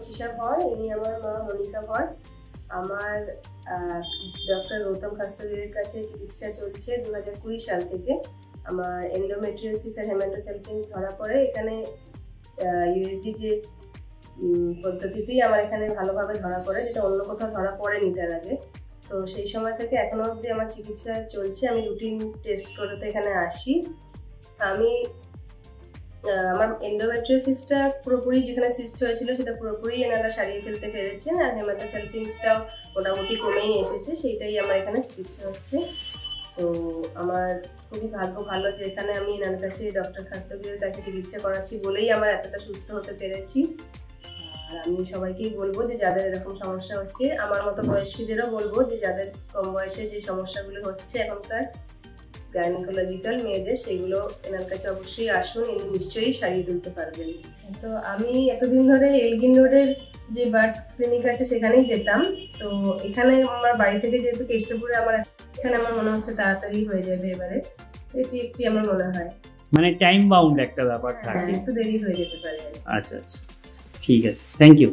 রচিশা ভর, ইনি আমার মা মনিকা ভর। আমার ডক্টর গৌতম খাস্তগিরির কাছে চিকিৎসা চলছে 2020 সাল থেকে। আমার এন্ডোমেট্রিওসিস আর হেমাটোসালপিনস ধরা পড়ে। এখানে ইউএসজি যে পদ্ধতিতেই আমার এখানে ভালোভাবে ধরা পড়ে, যেটা অন্য কোথাও ধরা পড়েনি তার আগে। তো সেই সময় থেকে এখনো অবধি আমার চিকিৎসা চলছে। আমি রুটিন টেস্ট করতে এখানে আসি। আমি আমার এন্ডোমেট্রিওসিসটা পুরোপুরি, যেখানে সিস্ট হয়েছিল সেটা পুরোপুরি এনারা সারিয়ে ফেলতে পেরেছেন, আর হেমাটোসালপিনসটাও মোটামুটি কমেই এসেছে, সেইটাই আমার এখানে চিকিৎসা হচ্ছে। তো আমার খুবই ভাগ্য ভালো যে এখানে আমি এনার কাছে, ডক্টর খাস্তগিরির কাছে চিকিৎসা করাচ্ছি বলেই আমার এতটা সুস্থ হতে পেরেছি। আর আমি সবাইকেই বলবো যে যাদের এরকম সমস্যা হচ্ছে, আমার মতো বয়সীদেরও বলবো যে যাদের কম বয়সে যে সমস্যাগুলো হচ্ছে এখনকার গাইনোকোলজিক্যাল মেয়েদের, সেগুলো এনার কাছে অবশ্যই আসুন, ইনি নিশ্চয়ই সারিয়ে তুলতে পারবেন। তো আমি এতদিন ধরে এলগিন রোডের যে বার্থ ক্লিনিক আছে সেখানেই যেতাম। তো এখানে আমার বাড়ি থেকে যেহেতু কেষ্টপুরে, আমার এখানে আমার মনে হচ্ছে তাড়াতাড়ি হয়ে যাবে এবারে, এটি একটি আমার মনে হয়। মানে টাইম বাউন্ড একটা ব্যাপার থাকে, একটু দেরি হয়ে যেতে পারে। আচ্ছা আচ্ছা, ঠিক আছে, থ্যাংক ইউ।